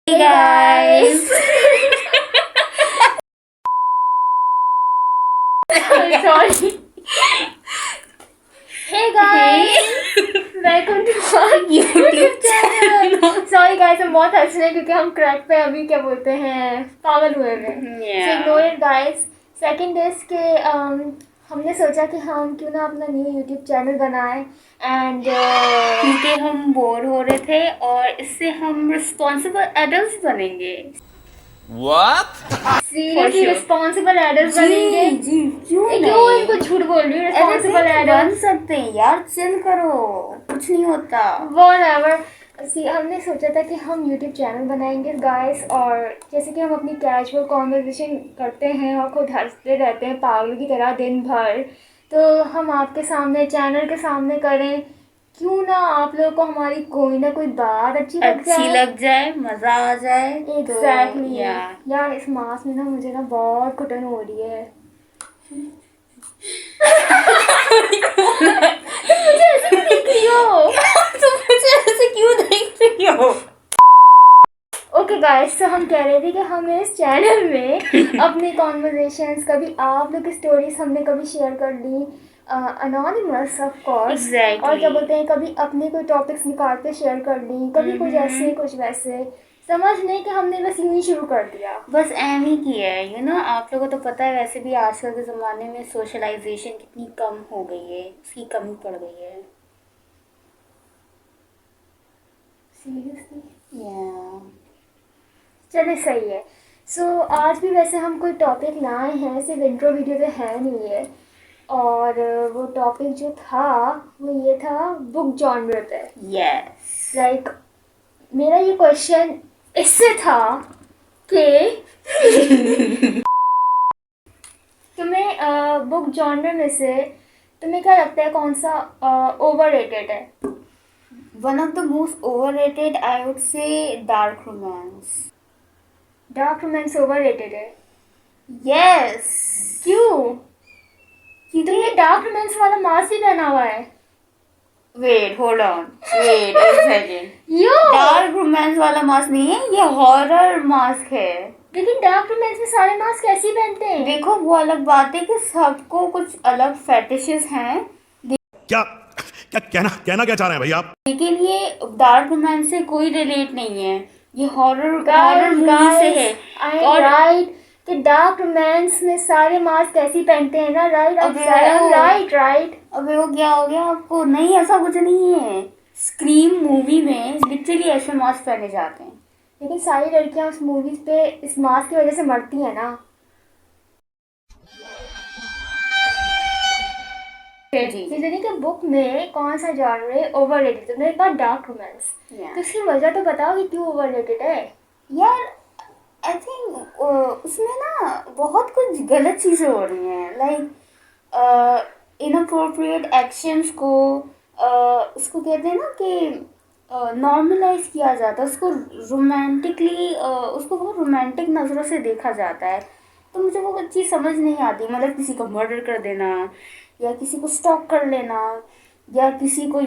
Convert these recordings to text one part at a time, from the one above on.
Hey guys! Sorry. Hey guys! Welcome to our YouTube channel. Sorry guys, हम बहुत हंस रहे हैं क्योंकि हम क्रैक पे अभी क्या बोलते हैं पागल हुए हैं. Yeah. So ignore it guys. Second is के हमने सोचा कि हम क्यों ना अपना न्यू YouTube चैनल बनाएं एंड क्योंकि हम बोर हो रहे थे और इससे हम रिस्पॉन्सिबल एडल्ट बनेंगे. What? Seriously sure. Responsible adult बनेंगे. जी क्यों क्यों इनको झूठ बोल रही हूँ? रिस्पॉन्सिबल बन एडल्ट सकते हैं यार, चिल करो, कुछ नहीं होता. whatever. हमने सोचा था कि हम YouTube चैनल बनाएंगे गाइस, और जैसे कि हम अपनी कैजुअल कॉन्वर्सेशन करते हैं और खुद हंसते रहते हैं पागल की तरह दिन भर, तो हम आपके सामने चैनल के सामने करें. क्यों ना आप लोगों को हमारी कोई ना कोई बात अच्छी लग जाए, मजा आ जाए. एग्जैक्टली. तो, यार इस मास में ना मुझे ना बहुत घुटन हो रही है. मुझे ऐसे क्यों देख रही हो? तुम मुझे ऐसे क्यों देख रही हो? ओके गाइस, तो हम कह रहे थे कि हम इस चैनल में अपनी कॉन्वर्जेशंस, कभी आप लोग की स्टोरीज हमने कभी शेयर कर ली अनोनिमस ऑफ कोर्स, Exactly. और क्या बोलते हैं कभी अपने कोई टॉपिक्स निकाल के शेयर कर ली, कभी कुछ ऐसे कुछ वैसे. समझ नहीं कि हमने बस यूं ही शुरू कर दिया. बस एम ही की है. आप लोगों को तो पता है वैसे भी आजकल के ज़माने में सोशलाइजेशन कितनी कम हो गई है, उसकी कमी पड़ गई है. सीरियसली या चलिए सही है. सो आज भी वैसे हम कोई टॉपिक लाए हैं, सिर्फ इंट्रो वीडियो तो है नहीं है, और वो टॉपिक जो था वो ये था बुक जॉनर पे. यस. लाइक मेरा ये क्वेश्चन इससे था कि तुम्हें बुक जॉनर में से तुम्हें क्या लगता है कौन सा ओवररेटेड है? One of the most overrated, I would say, dark romance. Dark romance overrated है? Yes. क्यों? तुमने डार्क रोमांस वाला मास्क भी पहना हुआ है. Wait, hold on. Wait a second. Yo Dark romance वाला मास्क नहीं है, ये हॉरर मास्क है. लेकिन डार्क रोमांस में सारे मास्क कैसे ही पहनते हैं? देखो वो अलग बात है कि सबको कुछ अलग फेटिशेस हैं, क्या क्या कहना क्या चाह रहे हैं भाई आप? लेकिन ये डार्क रोमांस से कोई रिलेट नहीं है. ये हॉरर मूवी से है. और राइट कि डार्क रोमांस में सारे मास्क कैसे ही पहनते हैं ना. Right right. अबे वो क्या हो गया आपको? नहीं, ऐसा कुछ नहीं है. स्क्रीम मूवी में लिटरली ऐसे मास्क पहने जाते हैं. लेकिन सारी लड़कियां उस मूवीज पे इस मास्क की वजह से मरती हैं ना. नहीं कि बुक में कौन सा जॉनर ओवररेटेड है? मेरे पास डार्क रोमांस. तो उसकी वजह तो बताओ कि क्यों ओवररेटेड है. यार आई थिंक उसमें ना बहुत कुछ गलत चीज़ें हो रही हैं. लाइक इनअप्रोप्रिएट एक्शंस को उसको कहते हैं ना कि नॉर्मलाइज किया जाता है. उसको रोमांटिकली उसको बहुत रोमांटिक नज़रों से देखा जाता है. तो मुझे वो चीज़ समझ नहीं आती. मतलब किसी का मर्डर कर देना, या किसी को स्टॉक कर लेना, या किसी को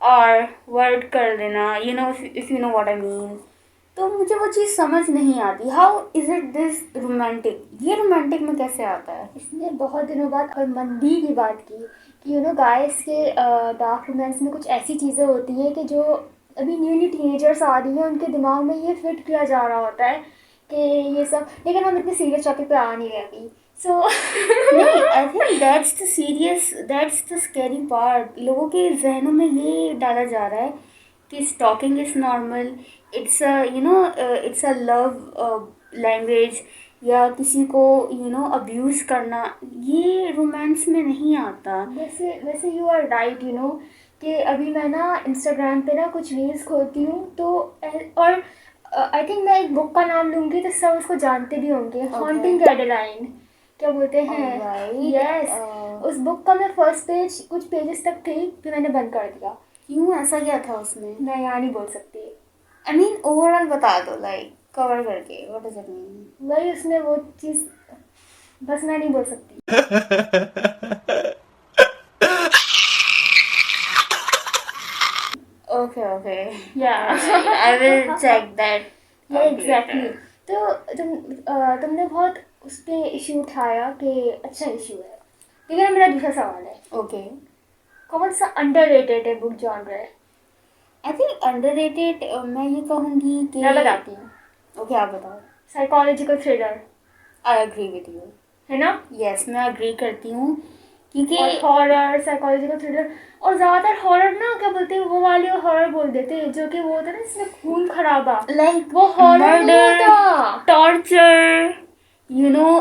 आर वर्ड कर देना, if you know what I mean. तो मुझे वो चीज़ समझ नहीं आती. How is it this romantic? ये रोमांटिक में कैसे आता है? इसने बहुत दिनों बाद और मंदी की बात की कि गाइस के डार्क रोमांस में कुछ ऐसी चीज़ें होती हैं कि जो अभी न्यूली टीनेजर्स आ रही हैं उनके दिमाग में ये फिट किया जा रहा होता है कि ये सब. लेकिन हम इतने सीरियस टॉपिक पे आ नहीं रहे अभी. सो नहीं, I think that's the scary part. लोगों के जहनों में ये डाला जा रहा है कि stalking is normal. It's a love language, या किसी को अब्यूज़ करना, ये रोमांस में नहीं आता. वैसे यू आर राइट. कि अभी मैं ना इंस्टाग्राम पे ना कुछ रील्स खोलती हूँ तो और आई थिंक मैं एक बुक का नाम लूँगी तो सब उसको जानते भी होंगे. हॉन्टिंग एडेलाइन क्या बोलते हैं. यस. उस बुक का मैं फर्स्ट पेज कुछ पेजेस तक थी, फिर मैंने बंद कर दिया. क्यों? ऐसा क्या था उसमें? मैं यहाँ नहीं बोल सकती. आई मीन ओवरऑल बता दो, लाइक कवर करके. What does it mean? वही उसमें वो चीज़ बस मैं नहीं बोल सकती. okay. Yeah. I will check that. या एग्जैक्टली। तो तुमने बहुत उस पर इशू उठाया कि अच्छा इशू है। ठीक है, मेरा दूसरा सवाल है, Okay. कौन सा अंडररेटेड है book genre? I think underrated मैं ये कहूँगी कि मैं बताती हूँ, Okay, आप बताओ। Psychological thriller, I agree with you. है ना? Yes, मैं agree करती हूँ क्योंकि और हॉरर, साइकोलॉजिकल थ्रिलर, और ज़्यादातर हॉरर ना क्या बोलते हैं, वो वाली हॉरर बोल देते हैं जो कि वो होता है ना इसमें खून खराबा, like वो हॉरर नहीं murder, होता। torture, you know,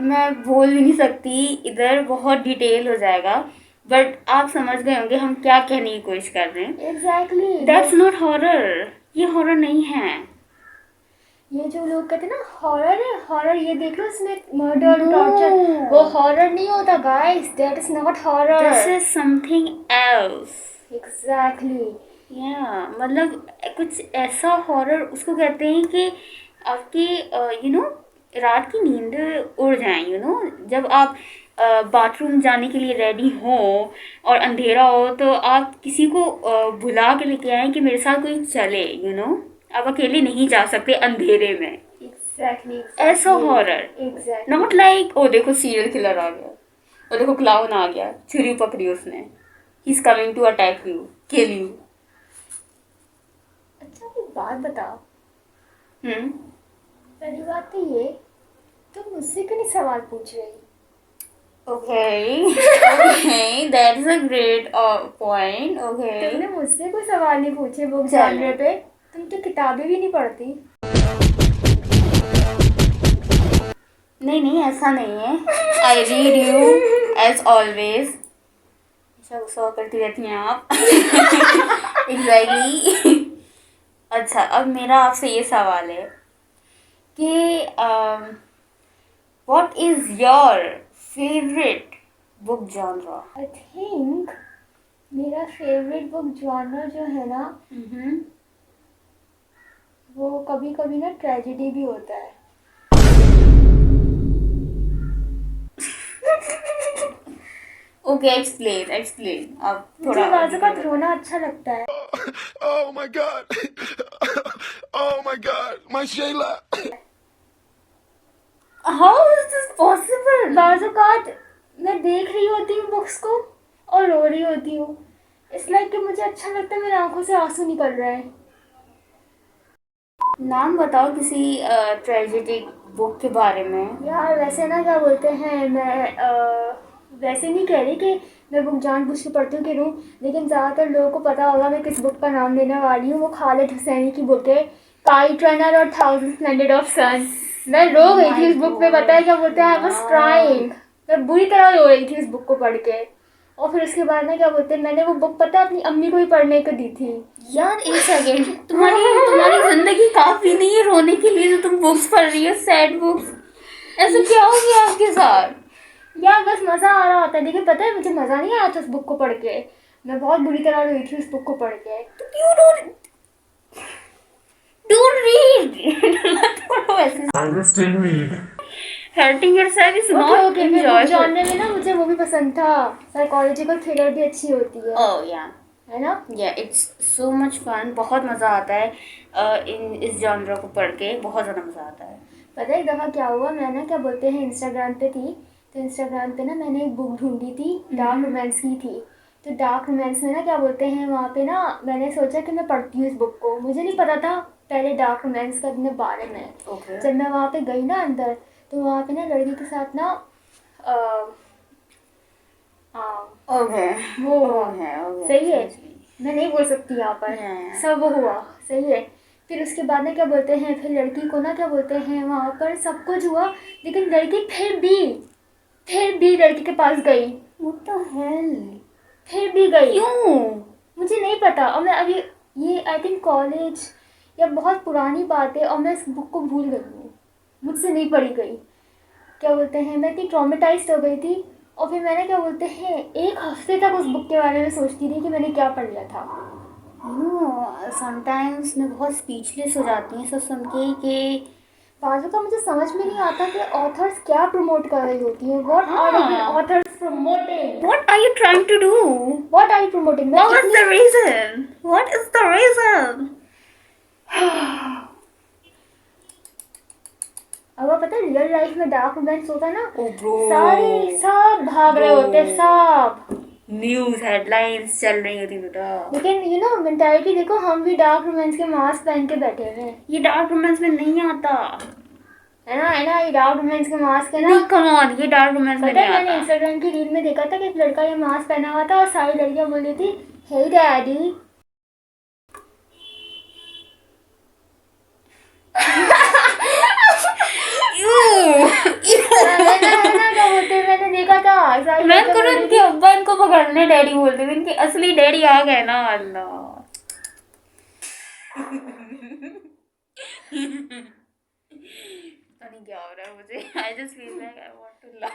मैं बोल भी नहीं सकती इधर, बहुत डिटेल हो जाएगा, बट आप समझ गए होंगे हम क्या कहने की कोशिश कर रहे हैं। Exactly, That's not horror. ये हॉरर नहीं है। ये जो लोग कहते हैं ना हॉरर है, हॉरर ये देख लो इसमें मर्डर, No. टॉर्चर, वो हॉरर नहीं होता guys, that is not horror. This is something else. Exactly. मतलब कुछ ऐसा हॉरर उसको कहते हैं कि आपकी रात की नींद उड़ जाए, जब आप बाथरूम जाने के लिए रेडी हो और अंधेरा हो तो आप किसी को बुला के लेके आए कि मेरे साथ कोई चले, आप अकेले नहीं जा सकते अंधेरे में। एग्जैक्टली, ऐसा horror, exactly. Not like oh देखो सीरियल किलर आ गया, ओ देखो क्लाउन आ गया, छुरी पकड़ी उसने, he is coming to attack you, kill you. अच्छा एक बात बताओ, हम्म पहली बात तो ये, तुम मुझसे क्यों नहीं सवाल पूछ रही? Okay, that's a great point. Okay. तुमने मुझसे कोई सवाल नहीं पूछे बुक चलो। जॉनर पे, तुम तो किताबें भी नहीं पढ़ती। नहीं ऐसा नहीं है। I read you as always. ऐसा गुस्सा करती रहती हैं आप। Exactly. अच्छा, अब मेरा आपसे ये सवाल है कि what is your favorite book genre? I think मेरा फेवरेट बुक जॉनर जो है ना, वो कभी कभी ना ट्रेजेडी भी होता है। Okay, explain. अब मुझे थोड़ा बाजू का रोना अच्छा लगता है। Oh my god. Oh my god. My Shayla. How is this possible? बाज़-औक़ात मैं देख रही होती हूँ बुक्स को और रो रही होती हूँ, इसलिए कि मुझे अच्छा लगता है, मेरी आंखों से आंसू निकल रहे हैं। नाम बताओ किसी ट्रेजेडी बुक के बारे में। यार वैसे ना क्या बोलते हैं, मैं वैसे नहीं कह रही कि मैं बुक जानबूझ के पढ़ती हूँ कि रो, लेकिन ज़्यादातर लोगों को पता होगा मैं किस बुक का नाम लेने वाली हूँ। वो खालिद हुसैनी की बुक है, काइट रनर और थाउजेंड स्प्लेंडेड ऑफ सन। मैं रो गई थी इस बुक पे, पता है क्या बोलते हैं, आई वाज क्राइंग। मैं बुरी तरह रो रही थी इस बुक को पढ़ के। और फिर उसके बाद ना क्या बोलते हैं, मैंने वो बुक पता है अपनी अम्मी को ही पढ़ने को दी थी। यार एक सेकेंड, तुम्हारी जिंदगी काफी नहीं है रोने के लिए जो तुम बुक्स पढ़ रही हो, सैड बुक्स। ऐसा क्या हो गया आपके साथ? यार बस मज़ा आ रहा होता है, लेकिन पता है मुझे मज़ा नहीं आया था उस बुक को पढ़ के। मैं बहुत बुरी तरह रोई थी उस बुक को पढ़ के। You don't read. I will still read. Hurting yourself is not okay book enjoyable. Genre में ना मुझे वो भी पसंद था, साइकोलॉजिकल थ्रिलर भी अच्छी होती है, Oh yeah. है ना? It's so much fun. बहुत मज़ा आता है इस जॉनर को पढ़ के, बहुत ज़्यादा मज़ा आता है। पता है एक दफ़ा क्या हुआ, मैं ना क्या बोलते हैं इंस्टाग्राम पे थी, तो इंस्टाग्राम पे ना मैंने एक बुक ढूंढी थी, डार्क रोमांस की थी। तो डार्क रोमांस में ना क्या बोलते हैं, वहाँ पे ना मैंने सोचा कि मैं पढ़ती हूँ इस बुक को। मुझे नहीं पता था पहले डार्क रोमांस का अपने बारे में। Okay. जब मैं वहाँ पे गई ना अंदर, तो वहाँ पे ना लड़की के साथ ना Okay. वो Okay. सही है, मैं नहीं बोल सकती यहाँ पर, Yeah. सब वो हुआ सही है। फिर उसके बाद में क्या बोलते हैं, फिर लड़की को ना क्या बोलते हैं, वहाँ पर सब कुछ हुआ, लेकिन लड़की फिर भी लड़की के पास गई, What the hell? फिर भी गई। क्यों? मुझे नहीं पता, और मैं अभी ये आई थिंक कॉलेज या बहुत पुरानी बात है, और मैं इस बुक को भूल गई हूँ, मुझसे नहीं पढ़ी गई। क्या बोलते हैं, मैं इतनी ट्रॉमेटाइज्ड हो गई थी, और फिर मैंने क्या बोलते हैं एक हफ्ते तक उस बुक के बारे में सोचती रही कि मैंने क्या पढ़ लिया था। समटाइम्स मैं बहुत स्पीचलेस हो जाती हूँ सब सुन के कि बाजू का मुझे समझ में नहीं आता कि ऑथर्स क्या प्रमोट कर रही होती हैं। What are authors promoting? what are you trying to do? What are you promoting? What was the reason? What is the reason? अब पता है रियल लाइफ में डार्क रोमांस होता है ना, Oh bro. सारे सब भाग रहे होते हैं, सब। न्यूज हेडलाइंस चल रही होती बेटा। लेकिन यू नो मेंटालिटी देखो, हम भी डार्क रोमांस के मास्क पहन के बैठे हुए हैं, ये डार्क रोमांस में नहीं आता है ना, ये डार्क रोमांस के मास्क है ना। नहीं, कम ऑन, ये डार्क रोमांस में पता नहीं है मैंने आता। इंस्टाग्राम की रील में देखा था कि एक लड़का ये मास्क पहना हुआ था और सारी लड़कियां बोल रही थी हे डैडी। मैंने देखा था सारी मैं लड़कियां बोल रही तुरंत के अब्बा इनको पकड़ने डैडी बोलते थे, इनके असली डैडी आ गए ना। अल्लाह पता नहीं क्या हो रहा है मुझे। I just feel like I want to laugh.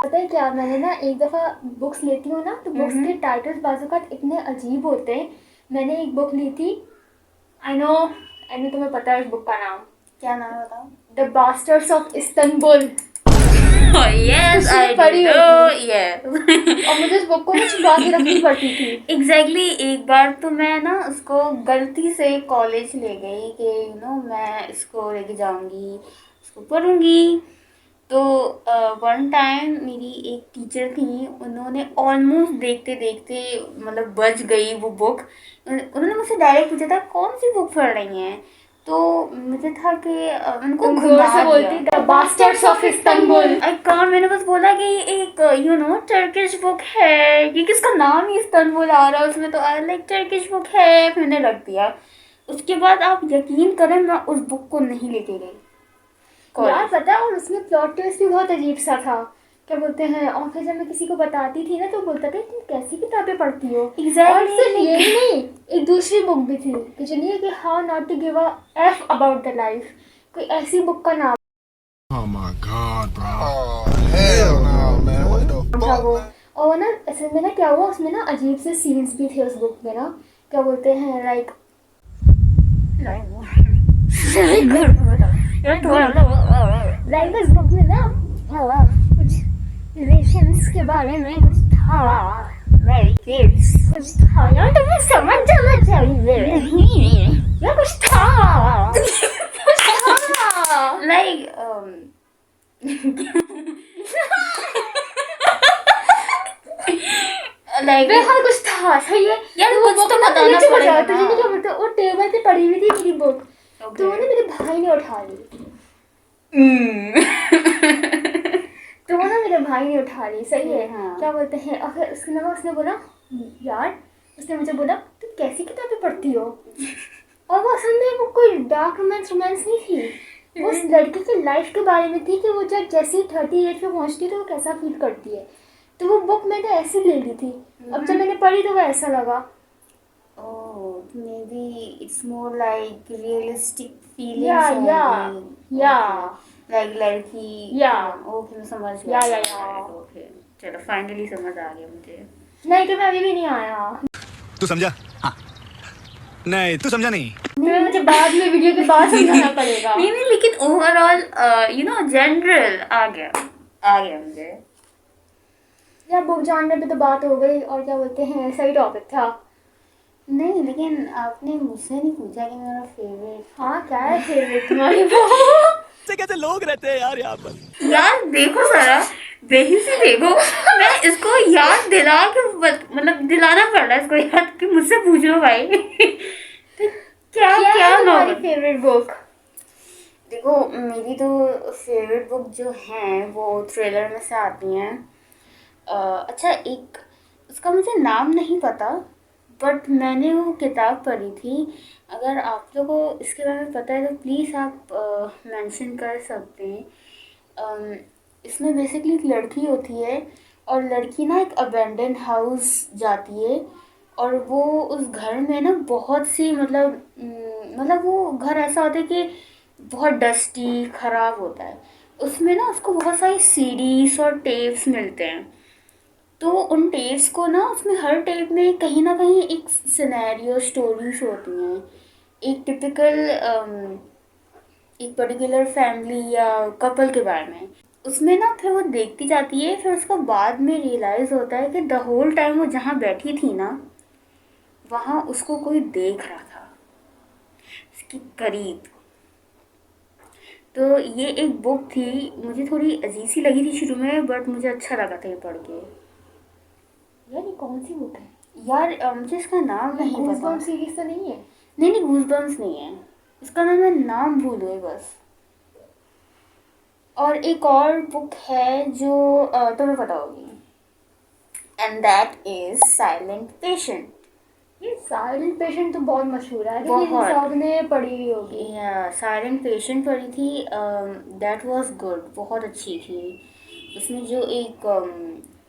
पता है क्या, मैंने ना एक दफ़ा बुक्स लेती हूँ ना, तो बुक्स के टाइटल्स बाज़ात इतने अजीब होते हैं। मैंने एक बुक ली थी, आई नो तुम्हें पता है उस बुक का नाम, क्या नाम है बताओ? The bastards of Istanbul. Yes I पढ़ी नो, होगी। यस। और मुझे उस बुक को ना छुपा के रखनी पड़ती थी। एग्जैक्टली एक बार तो मैं ना उसको गलती से कॉलेज ले गई कि मैं इसको लेके जाऊंगी, इसको पढ़ूंगी। तो वन टाइम मेरी एक टीचर थी, उन्होंने ऑलमोस्ट देखते देखते मतलब बच गई वो बुक। उन्होंने मुझसे डायरेक्ट पूछा था कौन सी बुक पढ़ रही हैं, तो मुझे था कि उनको तुम घुमा जोर से बोलती the bastards of Istanbul. I कॉन, मैंने बस बोला कि एक टर्किश बुक है, ये किसका नाम ही इस्तांबुल आ रहा है उसमें, तो आई लाइक टर्किश बुक है, फिर मैंने रख दिया। उसके बाद आप यकीन करें मैं उस बुक को नहीं लेके गई यार कॉलेज। पता है, और उसमें प्लॉट ट्विस्ट भी बहुत अजीब सा था। क्या बोलते हैं, और फिर जब मैं किसी को बताती थी ना तो बोलता था तुम कैसी किताबें पढ़ती हो। Exactly. और सिर्फ ये ही नहीं, एक दूसरी बुक भी थी कि चलिए कि how not to give a F about the life, कोई ऐसी बुक का नाम Oh my god, bro. Oh, hell no, man. What the था fuck? वो। और ना असल में ना क्या हुआ, उसमें ना अजीब से सीन्स भी थे उस बुक में ना। क्या बोलते हैं लाइक उस बुक में ना कुछ रिलेशंस के बारे में कुछ था, कुछ था यार, तुम्हें समझ जाना चाहिए या कुछ था, कुछ था। लाइक लाइक बेहद कुछ था, सही है यार, तो वो कुछ बुक तो ना बताना नीचे पड़ेगा बचा, तो ना। जिन्हें क्या बोलते हैं, वो टेबल पे पड़ी हुई थी मेरी बुक, Okay. तो वो ना मेरे भाई ने उठा ली, तो वो ना मेरे भाई ने उठा ली, सही है। हाँ। क्या बोलते हैं, और फिर उसके अलावा उसने बोला यार, उसने मुझे बोला तुम कैसी किताबें पढ़ती हो। और वो असल में वो कोई डार्क रोमांस नहीं थी, वो उस लड़की की लाइफ के बारे में थी कि वो जब जैसे 30 एज पे पहुंचती है तो वो कैसा फील करती है। तो वो बुक मैंने ऐसे ले ली थी, अब जब मैंने पढ़ी तो वो ऐसा लगा। Oh, maybe it's more like realistic feelings Yeah, only. yeah. Okay. Like लड़की। Yeah. Okay, मैं समझ गया। Yeah. Okay, चलो फाइनली समझ आ गया मुझे। नहीं तो मैं अभी भी नहीं आया, तू समझा? हाँ। नहीं, तू समझा नहीं। तो मुझे बाद में वीडियो के बाद समझाना पड़ेगा। नहीं लेकिन ओवरऑल जनरल आ गया मुझे। या बुक जानने पे तो बात हो गई, और क्या बोलते हैं सही टॉपिक था। नहीं लेकिन आपने मुझसे नहीं पूछा कि मेरा फेवरेट। हाँ क्या है फेवरेट तुम्हारी ऐसे कैसे लोग रहते हैं यार यहाँ पर? यार देखो सारा, बेहिसी देखो, मैं इसको याद दिला के मतलब दिलाना पड़ रहा है इसको याद कि मुझसे पूछ लो भाई। तो क्या क्या क्या है तुम्हारी नॉवल? Favourite book? देखो मेरी तो फेवरेट बुक जो हैं वो थ्रिलर में से आती हैं। अच्छा, एक उसका मुझे नाम नहीं पता, बट मैंने वो किताब पढ़ी थी। अगर आप लोगों को इसके बारे में पता है तो प्लीज़ आप मेंशन कर सकते हैं। इसमें बेसिकली एक लड़की होती है, और लड़की ना एक अबेंडन हाउस जाती है, और वो उस घर में ना बहुत सी मतलब वो घर ऐसा होता है कि बहुत डस्टी ख़राब होता है। उसमें ना उसको बहुत सारी सीडीज और टेप्स मिलते हैं। तो उन टेप्स को ना, उसमें हर टेप में कहीं ना कहीं एक सिनेरियो स्टोरीज होती हैं, एक टिपिकल एक पर्टिकुलर फैमिली या कपल के बारे में। उसमें ना फिर वो देखती जाती है, फिर उसको बाद में रियलाइज होता है कि द होल टाइम वो जहाँ बैठी थी ना, वहाँ उसको कोई देख रहा था, उसके करीब। तो ये एक बुक थी, मुझे थोड़ी अजीब सी लगी थी शुरू में, बट मुझे अच्छा लगा था ये पढ़ के। यार ये कौन सी बुक है? यार मुझे इसका नाम नहीं पता। गूज़बम्प सीरीज तो नहीं है? नहीं नहीं, गूज़बम्प्स नहीं है, इसका मैं नाम भूल गई बस। और एक और बुक है जो तुम्हें पता होगी, and that is silent patient. ये साइलेंट पेशेंट तो बहुत मशहूर है, लेकिन बहुत। सबने पढ़ी हुई होगी। साइलेंट पेशेंट पढ़ी थी, दैट वाज गुड, बहुत अच्छी थी। उसमें जो एक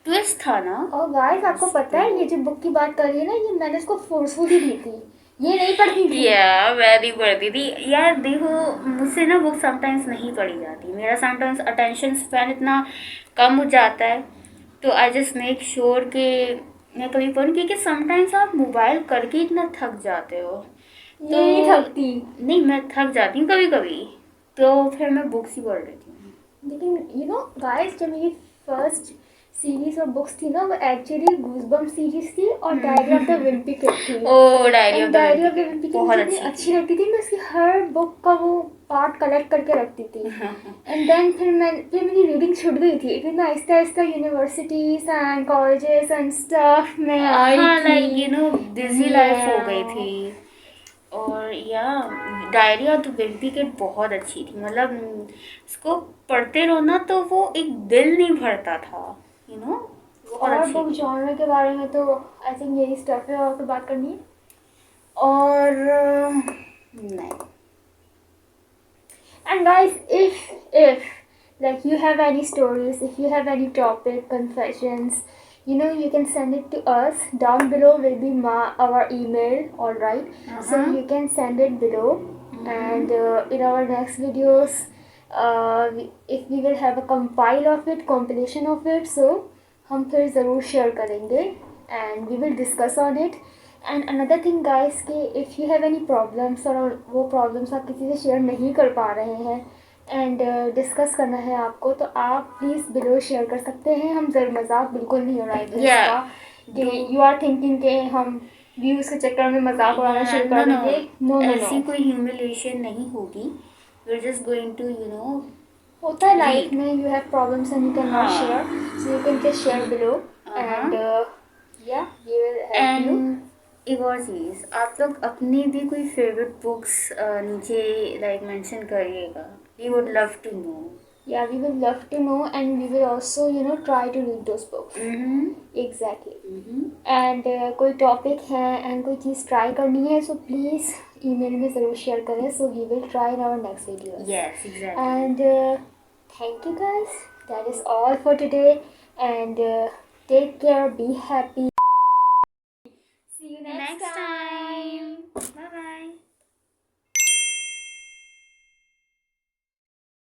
ट्विस्ट था ना। और गाइस आपको पता है ये जो बुक की बात कर रही है ना, ये मैंने इसको फोर्सफुली दी थी, ये नहीं पढ़ती थी। मैं नहीं पढ़ती थी यार। देखो, मुझसे ना बुक समटाइम्स नहीं पढ़ी जाती, मेरा समटाइम्स अटेंशन स्पैन इतना कम हो जाता है, तो आई जस्ट मेक श्योर कि मैं कभी पढ़ूँ, क्योंकि समटाइम्स आप मोबाइल करके इतना थक जाते हो। ये नहीं थकती। नहीं, मैं थक जाती हूँ कभी कभी, तो फिर मैं बुक्स ही पढ़ लेती हूँ। लेकिन यू नो गाइस, जो मेरी फर्स्ट सीरीज ऑफ बुक्स थी ना, वो एक्चुअली गूज़बम्प सीरीज थी और diary of the wimpy kid थी। ओ, diary of the diary of the wimpy wimpy kid kid बहुत मुझे इतनी अच्छी अच्छी लगती थी, मैं उसकी हर बुक का वो पार्ट कलेक्ट करके रखती थी। एंड देन फिर मेरी रीडिंग छूट गई थी, फिर मैं Aahista Aahista universities and colleges and stuff में आई थी। Like you know busy life हो गई थी। और या diary of the wimpy kid बहुत अच्छी थी, मतलब इसको पढ़ते रहो ना तो वो एक दिल नहीं भरता था, यू नो। बहुत और अच्छी बुक थी। जॉनर के बारे में तो आई थिंक यही स्टफ है, और तो बात करनी है। और नहीं। And guys, if like you have any stories, if you have any topic confessions, you know, you can send it to us. Down below will be our email, all right? So you can send it below, and in our next videos, if we will have a compile of it, compilation of it, so हम फिर ज़रूर share करेंगे and we will discuss on it. And another thing guys कि if you have any problems और वो problems आप किसी से शेयर नहीं कर पा रहे हैं एंड डिस्कस करना है आपको, तो आप प्लीज़ बिलो शेयर कर सकते हैं। हम ज़रूर मजाक बिल्कुल नहीं उड़ाएंगे इसका कि यू आर थिंकिंग कि हम व्यूज़ के चक्कर में मजाक उड़ाना शुरू कर देंगे। नो नो ऐसी नो, कोई ह्यूमिलेशन नहीं होगी। We are just going to you know, होता है लाइफ में, you have problems and you can not share, so you can just share below and या वी विल हेल्प यू। एक और चीज़, आप लोग अपनी भी कोई फेवरेट बुक्स नीचे लाइक मेंशन करिएगा, we would love to know. Yeah, we will love to know, and we will also, you know, try to read those books. Exactly. And कोई टॉपिक है एंड कोई चीज़ ट्राई करनी है, so please email में ज़रूर share करें, so we will try in our next video. Yes, exactly. And thank you guys, that is all for today, and take care, be happy.